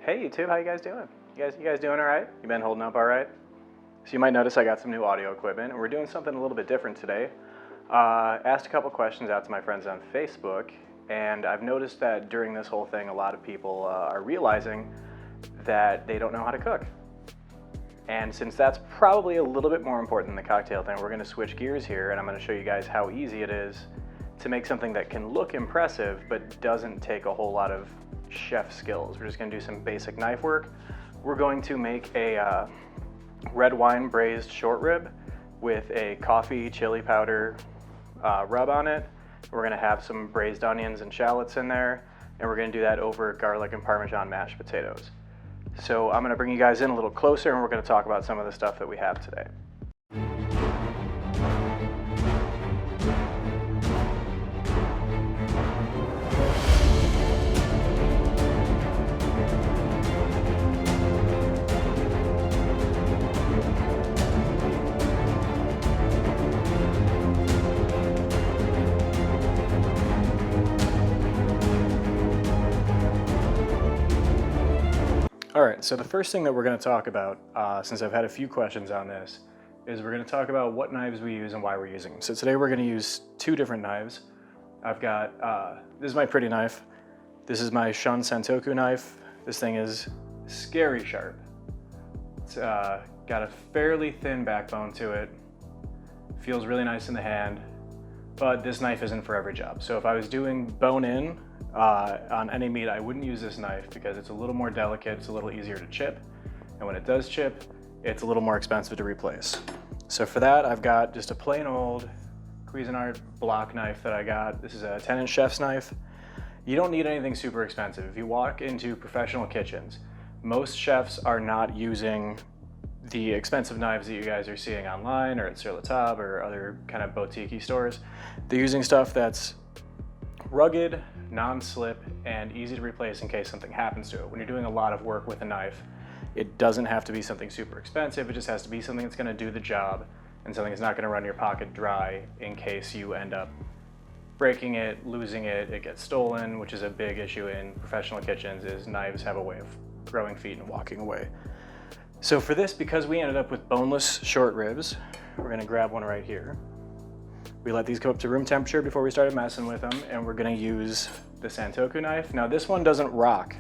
Hey YouTube, how you guys doing? You guys doing all right? You been holding up all right? So you might notice I got some new audio equipment, and we're doing something a little bit different today. Asked a couple questions out to my friends on Facebook, and I've noticed that during this whole thing, a lot of people are realizing that they don't know how to cook. And since that's probably a little bit more important than the cocktail thing, we're going to switch gears here, and I'm going to show you guys how easy it is to make something that can look impressive but doesn't take a whole lot of chef skills. We're just going to do some basic knife work. We're going to make a red wine braised short rib with a coffee chili powder rub on it. We're going to have some braised onions and shallots in there, and we're going to do that over garlic and Parmesan mashed potatoes. So I'm going to bring you guys in a little closer, and we're going to talk about some of the stuff that we have today. All right, so the first thing that we're going to talk about, since I've had a few questions on this, is we're going to talk about what knives we use and why we're using them. So today we're going to use two different knives. I've got, this is my pretty knife. This is my Shun Sentoku knife. This thing is scary sharp. It's got a fairly thin backbone to it. Feels really nice in the hand, but this knife isn't for every job. So if I was doing bone-in, on any meat, I wouldn't use this knife because it's a little more delicate, it's a little easier to chip, and when it does chip, it's a little more expensive to replace. So for that, I've got just a plain old Cuisinart block knife that I got. This is a 10-inch chef's knife. You don't need anything super expensive. If you walk into professional kitchens, most chefs are not using the expensive knives that you guys are seeing online or at Sur La Table or other kind of boutique-y stores. They're using stuff that's rugged, non-slip, and easy to replace in case something happens to it. When you're doing a lot of work with a knife, it doesn't have to be something super expensive. It just has to be something that's going to do the job and something that's not going to run your pocket dry in case you end up breaking it, losing it, it gets stolen, which is a big issue in professional kitchens, is knives have a way of growing feet and walking away. So for this, because we ended up with boneless short ribs, we're going to grab one right here. We let these go up to room temperature before we started messing with them, and we're going to use the Sentoku knife. Now this one doesn't rock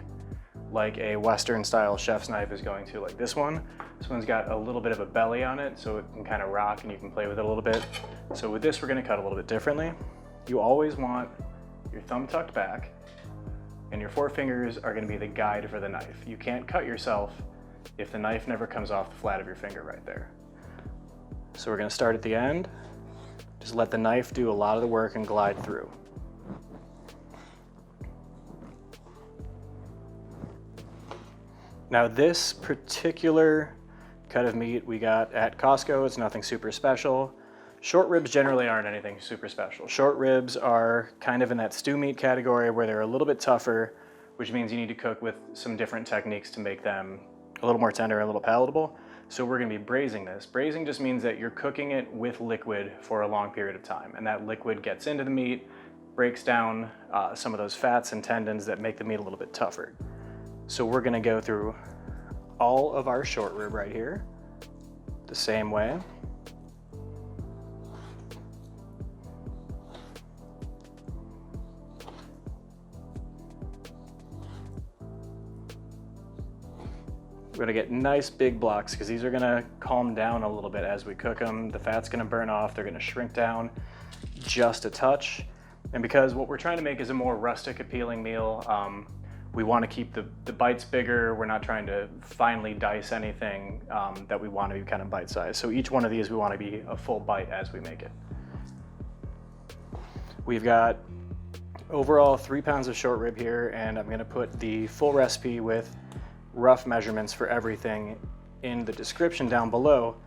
like a Western style chef's knife is going to, like this one. This one's got a little bit of a belly on it, so it can kind of rock and you can play with it a little bit. So with this, we're going to cut a little bit differently. You always want your thumb tucked back, and your forefingers are going to be the guide for the knife. You can't cut yourself if the knife never comes off the flat of your finger right there. So we're going to start at the end. Just let the knife do a lot of the work and glide through. Now this particular cut of meat we got at Costco. It's nothing super special. Short ribs generally aren't anything super special. Short ribs are kind of in that stew meat category where they're a little bit tougher, which means you need to cook with some different techniques to make them a little more tender and a little palatable. So we're going to be braising this. Braising just means that you're cooking it with liquid for a long period of time, and that liquid gets into the meat, breaks down some of those fats and tendons that make the meat a little bit tougher. So we're going to go through all of our short rib right here the same way. We're gonna get nice big blocks because these are gonna calm down a little bit as we cook them. The fat's gonna burn off, they're gonna shrink down just a touch. And because what we're trying to make is a more rustic appealing meal, we wanna keep the bites bigger. We're not trying to finely dice anything that we wanna be kind of bite-sized. So each one of these we wanna be a full bite as we make it. We've got overall 3 pounds of short rib here, and I'm gonna put the full recipe with rough measurements for everything in the description down below,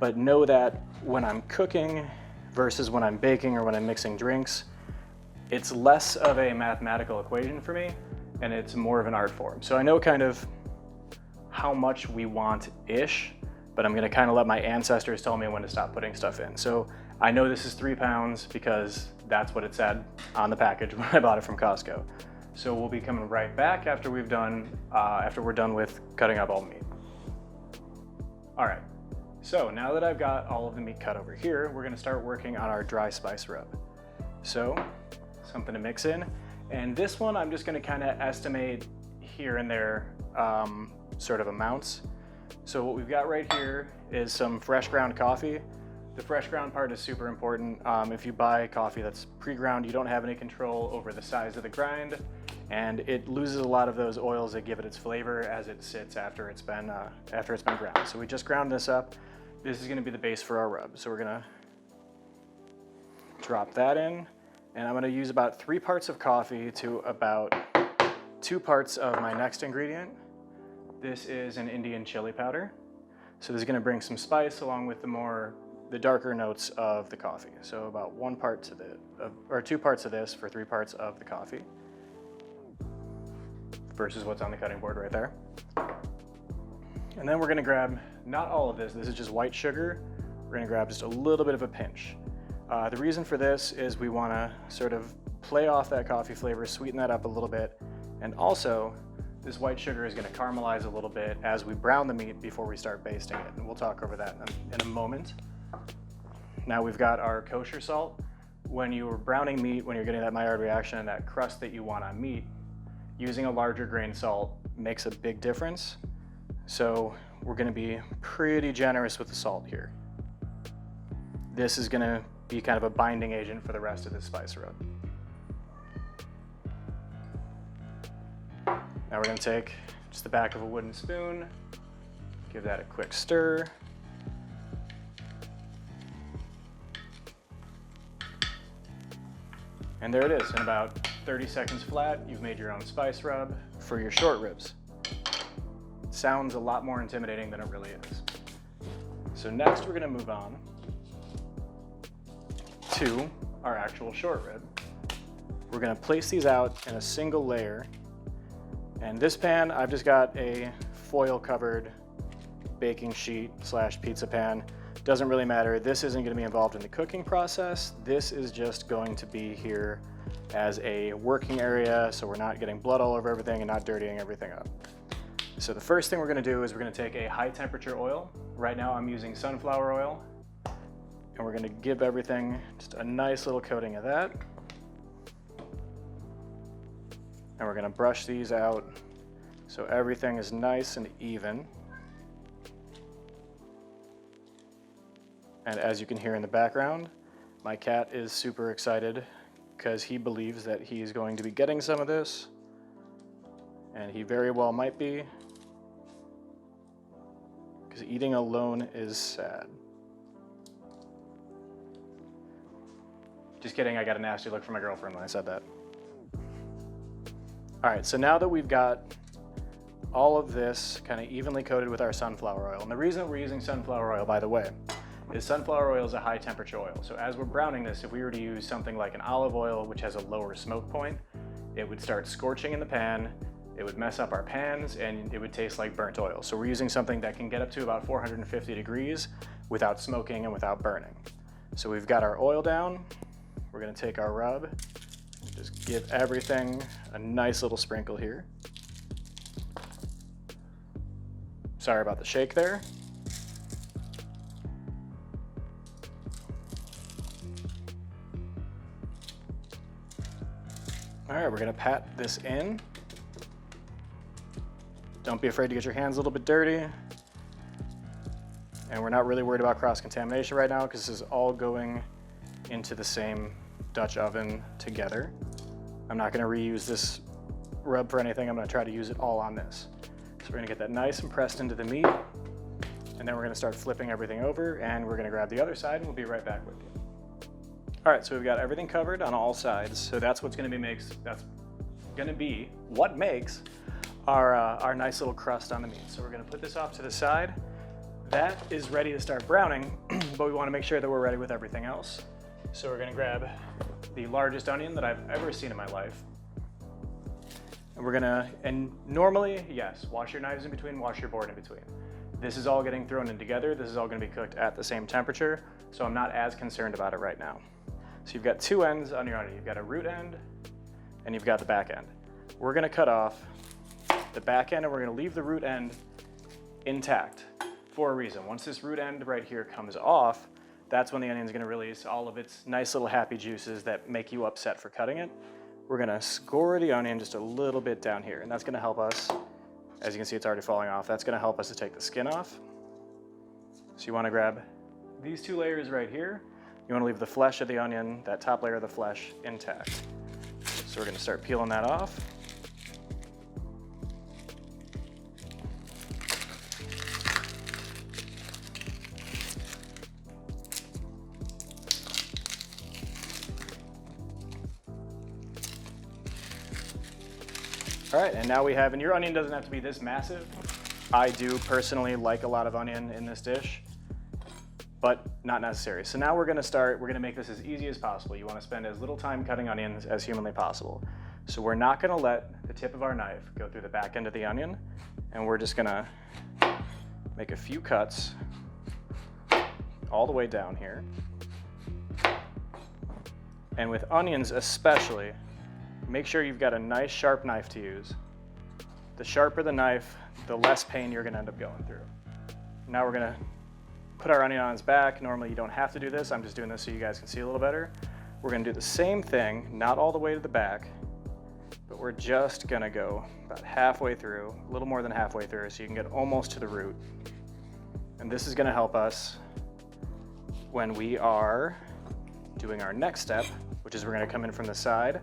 but know that when I'm cooking versus when I'm baking or when I'm mixing drinks, it's less of a mathematical equation for me and it's more of an art form. So I know kind of how much we want-ish, but I'm gonna kind of let my ancestors tell me when to stop putting stuff in. So I know this is 3 pounds because that's what it said on the package when I bought it from Costco. So we'll be coming right back after we're done with cutting up all the meat. All right, so now that I've got all of the meat cut over here, we're gonna start working on our dry spice rub. So, something to mix in. And this one, I'm just gonna kinda estimate here and there sort of amounts. So what we've got right here is some fresh ground coffee. The fresh ground part is super important. If you buy coffee that's pre-ground, you don't have any control over the size of the grind, and it loses a lot of those oils that give it its flavor as it sits after it's been ground. So we just ground this up. This is gonna be the base for our rub. So we're gonna drop that in, and I'm gonna use about 3 parts of coffee to about 2 parts of my next ingredient. This is an Indian chili powder. So this is gonna bring some spice along with the darker notes of the coffee. So about 1 part to or 2 parts of this for 3 parts of the coffee versus what's on the cutting board right there. And then we're gonna grab, not all of this is just white sugar. We're gonna grab just a little bit of a pinch. The reason for this is we wanna sort of play off that coffee flavor, sweeten that up a little bit, and also this white sugar is gonna caramelize a little bit as we brown the meat before we start basting it, and we'll talk over that in a moment. Now we've got our kosher salt. When you're browning meat, when you're getting that Maillard reaction and that crust that you want on meat, using a larger grain salt makes a big difference. So we're gonna be pretty generous with the salt here. This is gonna be kind of a binding agent for the rest of this spice rub. Now we're gonna take just the back of a wooden spoon, give that a quick stir. And there it is, in about 30 seconds flat, you've made your own spice rub for your short ribs. It sounds a lot more intimidating than it really is. So next we're gonna move on to our actual short rib. We're gonna place these out in a single layer. And this pan, I've just got a foil covered baking sheet / pizza pan. Doesn't really matter. This isn't gonna be involved in the cooking process. This is just going to be here as a working area so we're not getting blood all over everything and not dirtying everything up. So the first thing we're gonna do is we're gonna take a high temperature oil. Right now I'm using sunflower oil, and we're gonna give everything just a nice little coating of that. And we're gonna brush these out so everything is nice and even. And as you can hear in the background, my cat is super excited because he believes that he's going to be getting some of this, and he very well might be, because eating alone is sad. Just kidding, I got a nasty look from my girlfriend when I said that. All right, so now that we've got all of this kind of evenly coated with our sunflower oil, and the reason that we're using sunflower oil, by the way, is sunflower oil is a high temperature oil. So as we're browning this, if we were to use something like an olive oil, which has a lower smoke point, it would start scorching in the pan, it would mess up our pans, and it would taste like burnt oil. So we're using something that can get up to about 450 degrees without smoking and without burning. So we've got our oil down. We're gonna take our rub, just give everything a nice little sprinkle here. Sorry about the shake there. All right, we're gonna pat this in. Don't be afraid to get your hands a little bit dirty. And we're not really worried about cross-contamination right now because this is all going into the same Dutch oven together. I'm not gonna reuse this rub for anything. I'm gonna try to use it all on this. So we're gonna get that nice and pressed into the meat, and then we're gonna start flipping everything over, and we're gonna grab the other side, and we'll be right back with you. All right, so we've got everything covered on all sides. So that's what makes our nice little crust on the meat. So we're gonna put this off to the side. That is ready to start browning, but we wanna make sure that we're ready with everything else. So we're gonna grab the largest onion that I've ever seen in my life. And normally, yes, wash your knives in between, wash your board in between. This is all getting thrown in together. This is all gonna be cooked at the same temperature, so I'm not as concerned about it right now. So you've got two ends on your onion. You've got a root end, and you've got the back end. we're gonna cut off the back end and we're gonna leave the root end intact for a reason. Once this root end right here comes off, that's when the onion's gonna release all of its nice little happy juices that make you upset for cutting it. We're gonna score the onion just a little bit down here, and that's gonna help us, as you can see it's already falling off, that's gonna help us to take the skin off. So you wanna grab these two layers right here. You wanna leave the flesh of the onion, that top layer of the flesh, intact. So we're gonna start peeling that off. All right, and now we have, and your onion doesn't have to be this massive. I do personally like a lot of onion in this dish, but not necessary. So now we're gonna make this as easy as possible. You wanna spend as little time cutting onions as humanly possible. So we're not gonna let the tip of our knife go through the back end of the onion, and we're just gonna make a few cuts all the way down here. And with onions especially, make sure you've got a nice sharp knife to use. The sharper the knife, the less pain you're gonna end up going through. Now we're gonna put our onion on its back. Normally you don't have to do this. I'm just doing this so you guys can see a little better. We're gonna do the same thing, not all the way to the back, but we're just gonna go about halfway through, a little more than halfway through, so you can get almost to the root. And this is gonna help us when we are doing our next step, which is we're gonna come in from the side.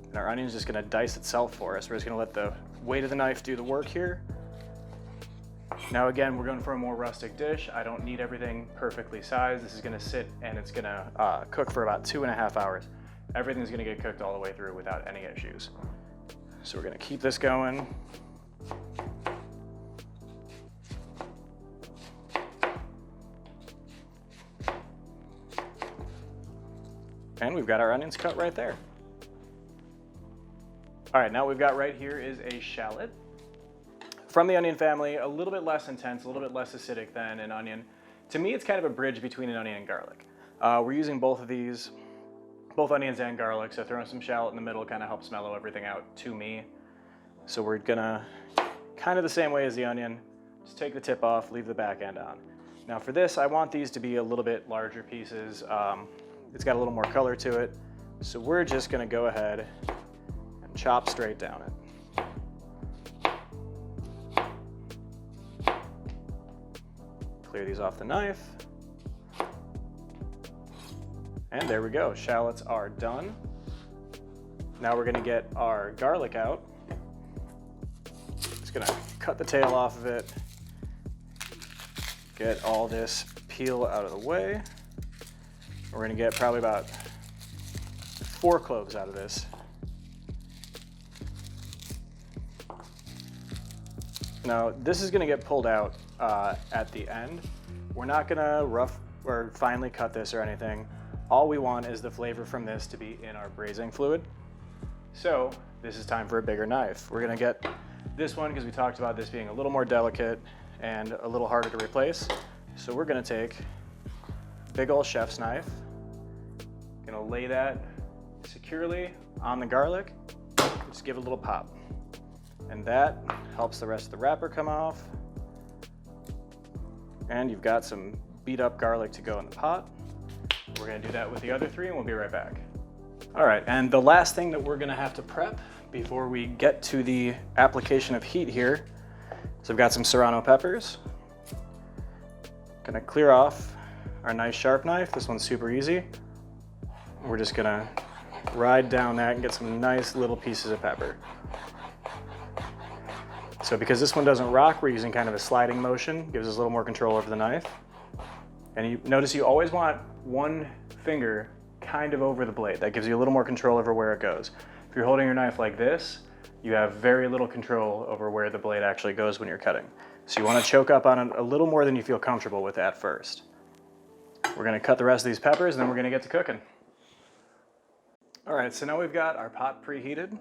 And our onion's just gonna dice itself for us. We're just gonna let the weight of the knife do the work here. Now again, we're going for a more rustic dish. I don't need everything perfectly sized. This is gonna sit and it's gonna cook for about 2.5 hours. Everything's gonna get cooked all the way through without any issues. So we're gonna keep this going. And we've got our onions cut right there. All right, now we've got right here is a shallot. From the onion family, a little bit less intense, a little bit less acidic than an onion. To me, it's kind of a bridge between an onion and garlic. We're using both of these, both onions and garlic, so throwing some shallot in the middle kind of helps mellow everything out to me. So we're gonna, kind of the same way as the onion, just take the tip off, leave the back end on. Now for this, I want these to be a little bit larger pieces. It's got a little more color to it. So we're just gonna go ahead and chop straight down it. Clear these off the knife. And there we go, shallots are done. Now we're gonna get our garlic out. Just gonna cut the tail off of it, get all this peel out of the way. We're gonna get probably about 4 cloves out of this. Now this is gonna get pulled out at the end. We're not gonna rough or finely cut this or anything. All we want is the flavor from this to be in our braising fluid. So this is time for a bigger knife. We're gonna get this one because we talked about this being a little more delicate and a little harder to replace. So we're gonna take big old chef's knife, gonna lay that securely on the garlic, just give it a little pop. And that helps the rest of the wrapper come off. And you've got some beat up garlic to go in the pot. We're gonna do that with the other 3 and we'll be right back. All right, and the last thing that we're gonna have to prep before we get to the application of heat here, so I've got some serrano peppers. Gonna clear off our nice sharp knife. This one's super easy. We're just gonna ride down that and get some nice little pieces of pepper. So because this one doesn't rock, we're using kind of a sliding motion, gives us a little more control over the knife. And you notice you always want one finger kind of over the blade. That gives you a little more control over where it goes. If you're holding your knife like this, you have very little control over where the blade actually goes when you're cutting. So you want to choke up on it a little more than you feel comfortable with at first. We're going to cut the rest of these peppers and then we're going to get to cooking. All right, so now we've got our pot preheated.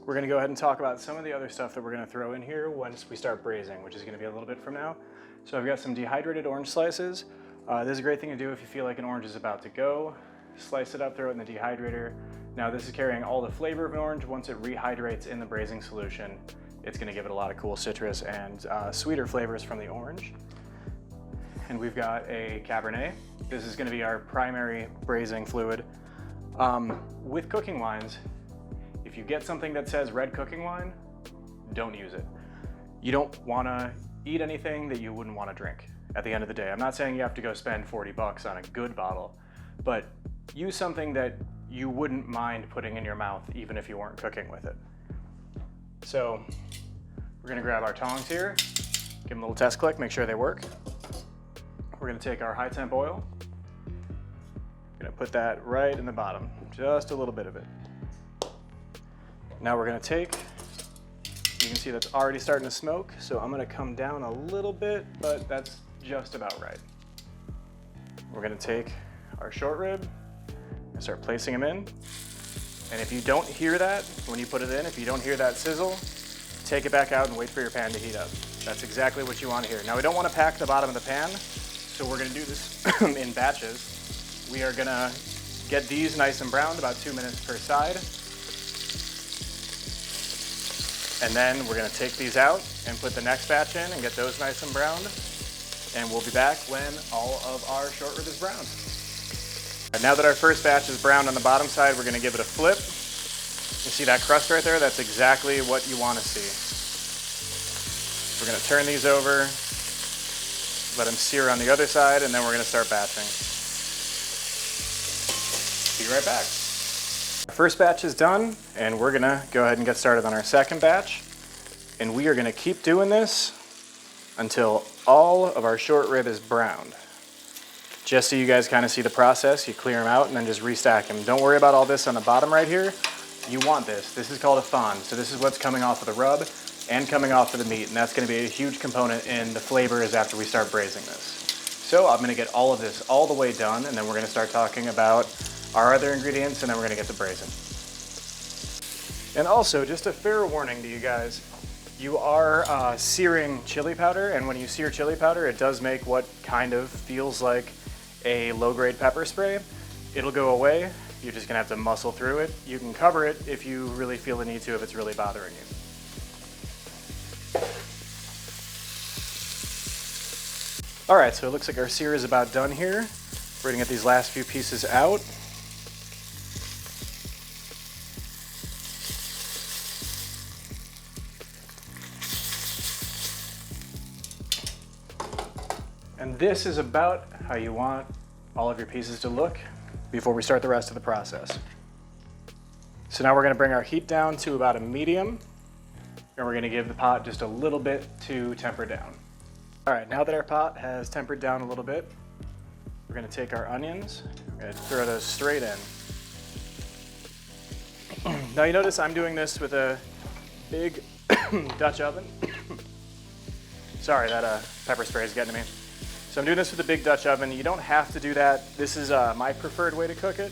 We're gonna go ahead and talk about some of the other stuff that we're gonna throw in here once we start braising, which is gonna be a little bit from now. So I've got some dehydrated orange slices. This is a great thing to do if you feel like an orange is about to go. slice it up, throw it in the dehydrator. Now this is carrying all the flavor of an orange. Once it rehydrates in the braising solution, it's gonna give it a lot of cool citrus and sweeter flavors from the orange. And we've got a Cabernet. This is gonna be our primary braising fluid. With cooking wines, if you get something that says red cooking wine, don't use it. You don't wanna eat anything that you wouldn't wanna drink at the end of the day. I'm not saying you have to go spend 40 bucks on a good bottle, but use something that you wouldn't mind putting in your mouth even if you weren't cooking with it. So we're gonna grab our tongs here, give them a little test click, make sure they work. We're gonna take our high temp oil, gonna put that right in the bottom, just a little bit of it. Now we're gonna take, you can see that's already starting to smoke, so I'm gonna come down a little bit, but that's just about right. We're gonna take our short rib and start placing them in. And if you don't hear that, when you put it in, if you don't hear that sizzle, take it back out and wait for your pan to heat up. That's exactly what you want to hear. Now we don't want to pack the bottom of the pan, so we're gonna do this in batches. We are gonna get these nice and browned, about 2 minutes per side. And then we're gonna take these out and put the next batch in and get those nice and browned. And we'll be back when all of our short rib is browned. And now that our first batch is browned on the bottom side, we're gonna give it a flip. You see that crust right there? That's exactly what you wanna see. We're gonna turn these over, let them sear on the other side, and then we're gonna start batching. Be right back. Our first batch is done, and we're gonna go ahead and get started on our second batch. And we are gonna keep doing this until all of our short rib is browned. Just so you guys kind of see the process, you clear them out and then just restack them. Don't worry about all this on the bottom right here. You want this. This is called a fond. So this is what's coming off of the rub and coming off of the meat, and that's gonna be a huge component in the flavors after we start braising this. So I'm gonna get all of this all the way done, and then we're gonna start talking about our other ingredients, and then we're gonna get to braising. And also, just a fair warning to you guys, you are searing chili powder, and when you sear chili powder, it does make what kind of feels like a low-grade pepper spray. It'll go away. You're just gonna have to muscle through it. You can cover it if you really feel the need to, if it's really bothering you. All right, so it looks like our sear is about done here. We're gonna get these last few pieces out. And this is about how you want all of your pieces to look before we start the rest of the process. So now we're gonna bring our heat down to about a medium, and we're gonna give the pot just a little bit to temper down. All right, now that our pot has tempered down a little bit, we're gonna take our onions, we're gonna throw those straight in. Now you notice I'm doing this with a big Dutch oven. Sorry, that pepper spray is getting to me. So I'm doing this with a big Dutch oven. You don't have to do that. This is my preferred way to cook it.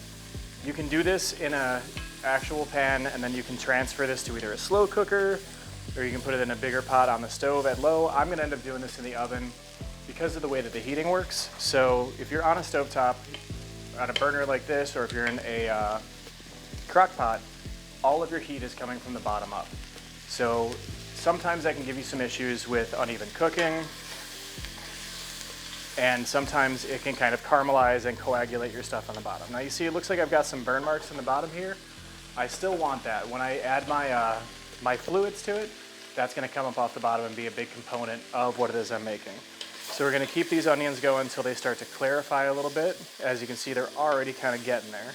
You can do this in an actual pan, and then you can transfer this to either a slow cooker, or you can put it in a bigger pot on the stove at low. I'm gonna end up doing this in the oven because of the way that the heating works. So if you're on a stovetop, on a burner like this, or if you're in a crock pot, all of your heat is coming from the bottom up. So sometimes that can give you some issues with uneven cooking, and sometimes it can kind of caramelize and coagulate your stuff on the bottom. Now you see it looks like I've got some burn marks in the bottom here. I still want that. When I add my, my fluids to it, that's gonna come up off the bottom and be a big component of what it is I'm making. So we're gonna keep these onions going until they start to clarify a little bit. As you can see, they're already kind of getting there.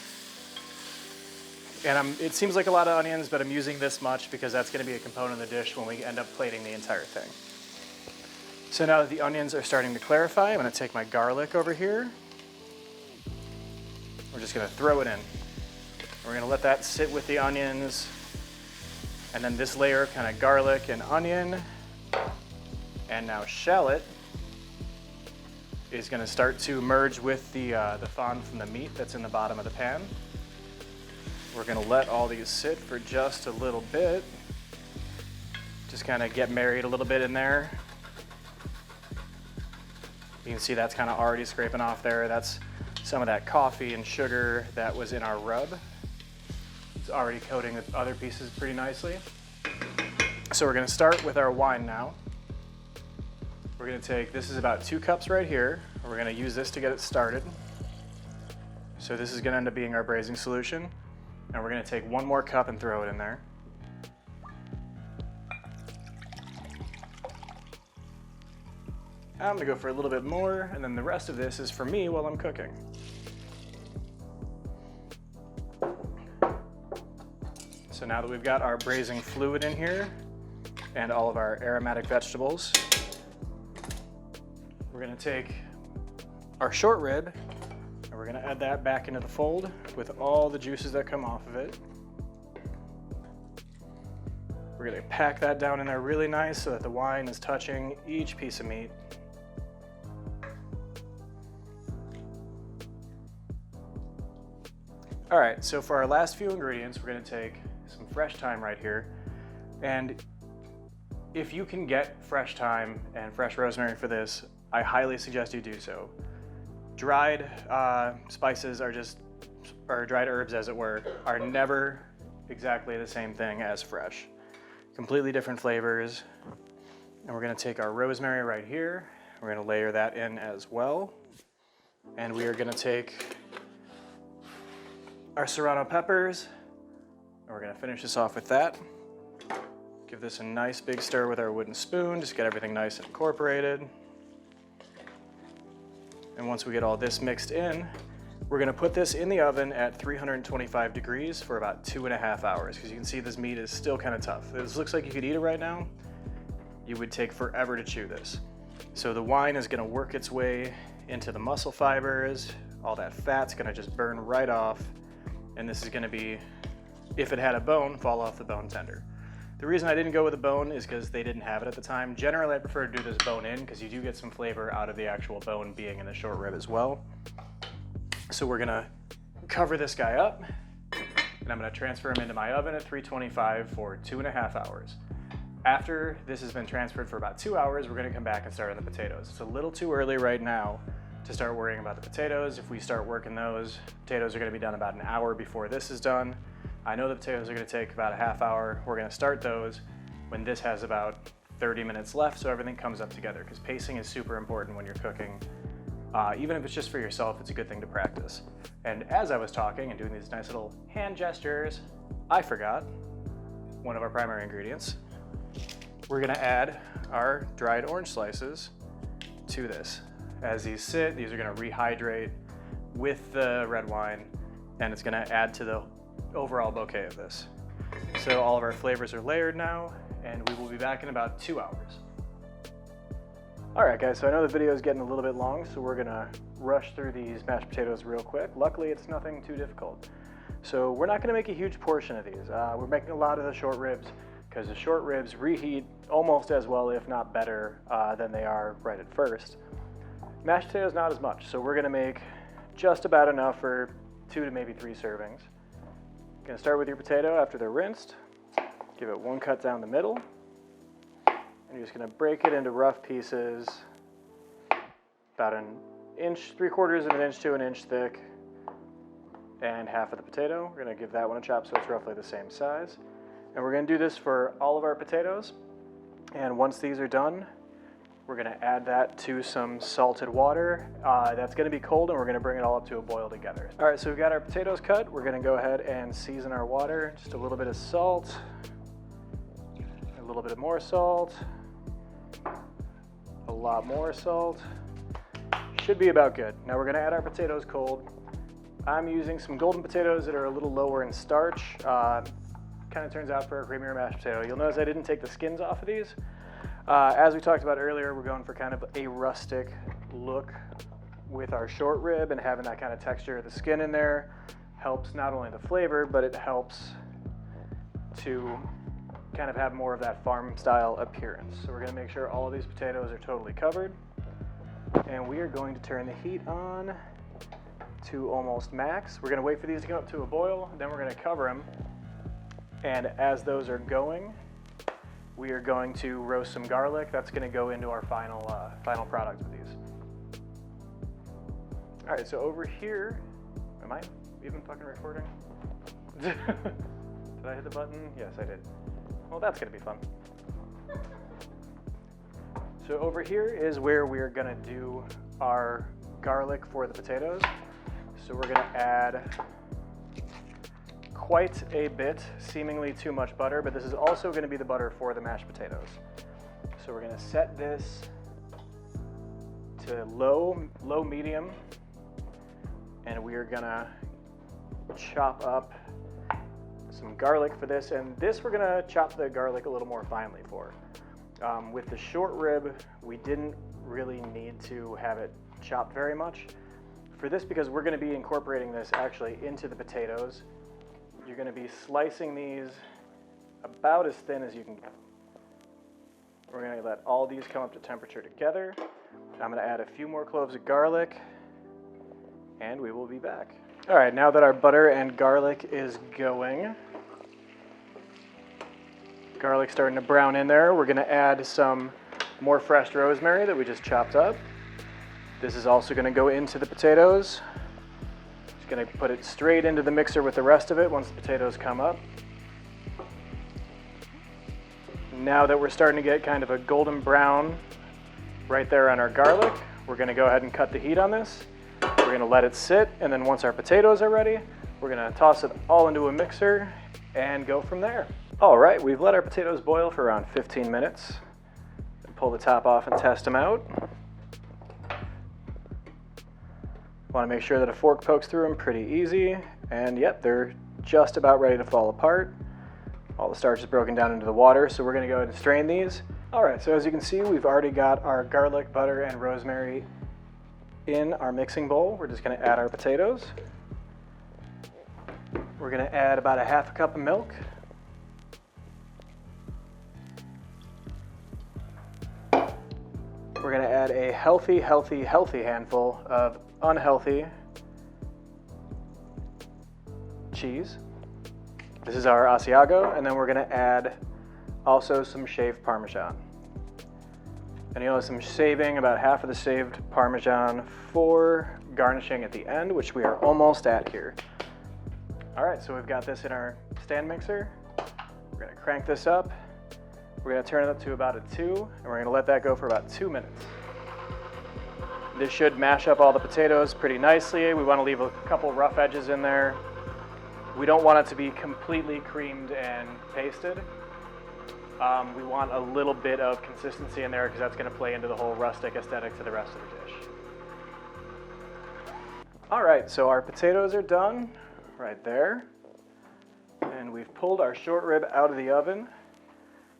And it seems like a lot of onions, but I'm using this much because that's gonna be a component of the dish when we end up plating the entire thing. So now that the onions are starting to clarify, I'm gonna take my garlic over here. We're just gonna throw it in. We're gonna let that sit with the onions. And then this layer of kind of garlic and onion, and now shallot, is gonna start to merge with the fond from the meat that's in the bottom of the pan. We're gonna let all these sit for just a little bit. Just kind of get married a little bit in there. You can see that's kind of already scraping off there. That's some of that coffee and sugar that was in our rub. It's already coating the other pieces pretty nicely. So we're gonna start with our wine now. We're gonna take, this is about 2 cups right here. We're gonna use this to get it started. So this is gonna end up being our braising solution. And we're gonna take 1 more cup and throw it in there. I'm gonna go for a little bit more, and then the rest of this is for me while I'm cooking. So now that we've got our braising fluid in here and all of our aromatic vegetables, we're gonna take our short rib and we're gonna add that back into the fold with all the juices that come off of it. We're gonna pack that down in there really nice so that the wine is touching each piece of meat. All right, so for our last few ingredients, we're gonna take some fresh thyme right here. And if you can get fresh thyme and fresh rosemary for this, I highly suggest you do so. Dried spices are or dried herbs as it were, are never exactly the same thing as fresh. Completely different flavors. And we're gonna take our rosemary right here. We're gonna layer that in as well. And we are gonna take our serrano peppers, and we're gonna finish this off with that. Give this a nice big stir with our wooden spoon, just get everything nice and incorporated. And once we get all this mixed in, we're gonna put this in the oven at 325 degrees for about 2.5 hours, because you can see this meat is still kind of tough. This looks like you could eat it right now. You would take forever to chew this. So the wine is gonna work its way into the muscle fibers, all that fat's gonna just burn right off. And this is gonna be, if it had a bone, fall off the bone tender. The reason I didn't go with a bone is because they didn't have it at the time. Generally, I prefer to do this bone in because you do get some flavor out of the actual bone being in the short rib as well. So we're gonna cover this guy up and I'm gonna transfer him into my oven at 325 for 2.5 hours. After this has been transferred for about 2 hours, we're gonna come back and start on the potatoes. It's a little too early right now to start worrying about the potatoes. If we start working those, potatoes are gonna be done about an hour before this is done. I know the potatoes are gonna take about a half hour. We're gonna start those when this has about 30 minutes left so everything comes up together, because pacing is super important when you're cooking. Even if it's just for yourself, it's a good thing to practice. And as I was talking and doing these nice little hand gestures, I forgot one of our primary ingredients. We're gonna add our dried orange slices to this. As these sit, these are gonna rehydrate with the red wine, and it's gonna add to the overall bouquet of this. So all of our flavors are layered now, and we will be back in about 2 hours. All right, guys, so I know the video is getting a little bit long, so we're gonna rush through these mashed potatoes real quick. Luckily, it's nothing too difficult. So we're not gonna make a huge portion of these. We're making a lot of the short ribs because the short ribs reheat almost as well, if not better, than they are right at first. Mashed potatoes, not as much, so we're gonna make just about enough for 2 to maybe 3 servings. Gonna start with your potato after they're rinsed. Give it 1 cut down the middle. And you're just gonna break it into rough pieces, about 1 inch, 3/4 of an inch to 1 inch thick, and half of the potato. We're gonna give that one a chop so it's roughly the same size. And we're gonna do this for all of our potatoes. And once these are done, we're gonna add that to some salted water. That's gonna be cold, and we're gonna bring it all up to a boil together. All right, so we've got our potatoes cut. We're gonna go ahead and season our water. Just a little bit of salt, a little bit more salt, a lot more salt. Should be about good. Now we're gonna add our potatoes cold. I'm using some golden potatoes that are a little lower in starch. Kind of turns out for a creamier mashed potato. You'll notice I didn't take the skins off of these. As we talked about earlier, we're going for kind of a rustic look with our short rib, and having that kind of texture of the skin in there helps not only the flavor, but it helps to kind of have more of that farm style appearance. So we're gonna make sure all of these potatoes are totally covered, and we are going to turn the heat on to almost max. We're gonna wait for these to come up to a boil, then we're gonna cover them, and as those are going, we are going to roast some garlic. That's gonna go into our final product with these. All right, so over here, am I even fucking recording? Did I hit the button? Yes, I did. Well, that's gonna be fun. So over here is where we're gonna do our garlic for the potatoes. So we're gonna add quite a bit, seemingly too much butter, but this is also gonna be the butter for the mashed potatoes. So we're gonna set this to low medium, and we are gonna chop up some garlic for this, and this we're gonna chop the garlic a little more finely for. With the short rib, we didn't really need to have it chopped very much. For this, because we're gonna be incorporating this actually into the potatoes, you're gonna be slicing these about as thin as you can get. We're gonna let all these come up to temperature together. I'm gonna add a few more cloves of garlic, and we will be back. All right, now that our butter and garlic is going, garlic's starting to brown in there, we're gonna add some more fresh rosemary that we just chopped up. This is also gonna go into the potatoes. Just gonna put it straight into the mixer with the rest of it once the potatoes come up. Now that we're starting to get kind of a golden brown right there on our garlic, we're gonna go ahead and cut the heat on this. We're gonna let it sit, and then once our potatoes are ready, we're gonna toss it all into a mixer and go from there. All right, we've let our potatoes boil for around 15 minutes. Pull the top off and test them out. Want to make sure that a fork pokes through them pretty easy, and yep, they're just about ready to fall apart. All the starch is broken down into the water, so we're gonna go ahead and strain these. All right, so as you can see, we've already got our garlic, butter, and rosemary in our mixing bowl. We're just gonna add our potatoes. We're gonna add about a half a cup of milk. We're gonna add a healthy handful of unhealthy cheese. This is our Asiago, and then we're gonna add also some shaved Parmesan. And you'll have some saving, about half of the saved Parmesan for garnishing at the end, which we are almost at here. All right, so we've got this in our stand mixer. We're gonna crank this up. We're gonna turn it up to about a 2, and we're gonna let that go for about 2 minutes. This should mash up all the potatoes pretty nicely. We wanna leave a couple rough edges in there. We don't want it to be completely creamed and pasted. We want a little bit of consistency in there because that's gonna play into the whole rustic aesthetic to the rest of the dish. All right, so our potatoes are done right there. And we've pulled our short rib out of the oven.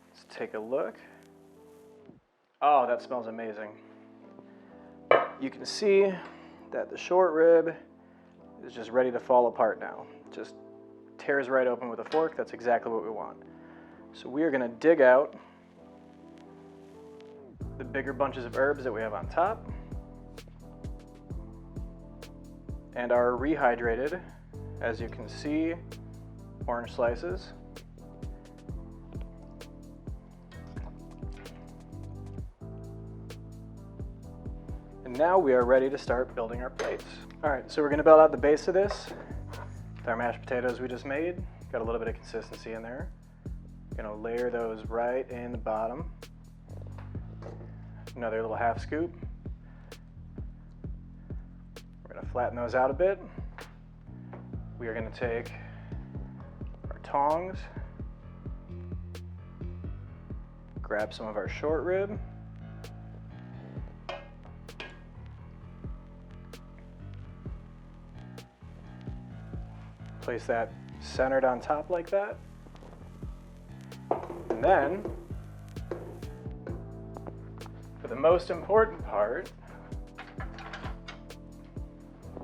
Let's take a look. Oh, that smells amazing. You can see that the short rib is just ready to fall apart now. Just tears right open with a fork. That's exactly what we want. So we are gonna dig out the bigger bunches of herbs that we have on top and our rehydrated, as you can see, orange slices. And now we are ready to start building our plates. All right, so we're gonna build out the base of this with our mashed potatoes we just made. Got a little bit of consistency in there. Gonna layer those right in the bottom. Another little half scoop. We're gonna flatten those out a bit. We are gonna take our tongs, grab some of our short rib, place that centered on top like that. And then, for the most important part,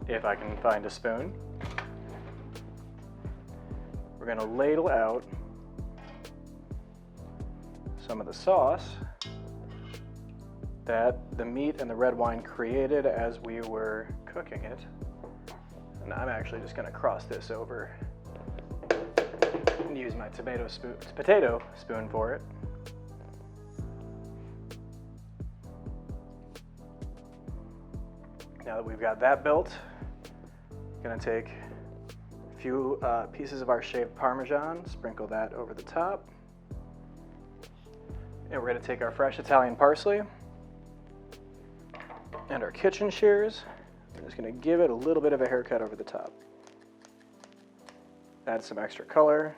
if I can find a spoon, we're gonna ladle out some of the sauce that the meat and the red wine created as we were cooking it. And I'm actually just gonna cross this over and use my potato spoon for it. Now that we've got that built, we're gonna take a few pieces of our shaved Parmesan, sprinkle that over the top. And we're gonna take our fresh Italian parsley and our kitchen shears. We're just gonna give it a little bit of a haircut over the top. Add some extra color.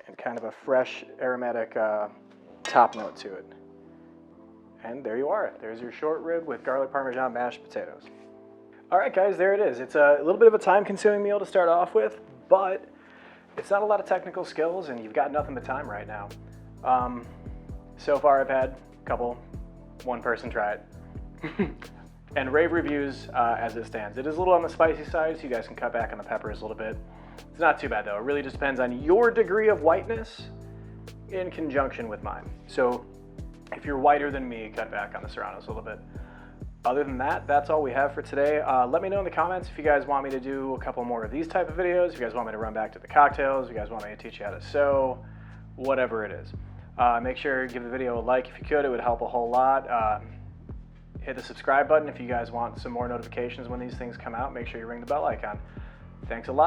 And kind of a fresh aromatic top note to it. And there you are. There's your short rib with garlic Parmesan mashed potatoes. All right, guys, there it is. It's a little bit of a time-consuming meal to start off with, but it's not a lot of technical skills, and you've got nothing but time right now. So far, I've had one person try it, and rave reviews as it stands. It is a little on the spicy side, so you guys can cut back on the peppers a little bit. It's not too bad, though. It really just depends on your degree of whiteness in conjunction with mine. So if you're whiter than me, cut back on the serranos a little bit. Other than that, that's all we have for today. Let me know in the comments if you guys want me to do a couple more of these type of videos, if you guys want me to run back to the cocktails, if you guys want me to teach you how to sew, whatever it is. Make sure to give the video a like if you could. It would help a whole lot. Hit the subscribe button if you guys want some more notifications when these things come out. Make sure you ring the bell icon. Thanks a lot.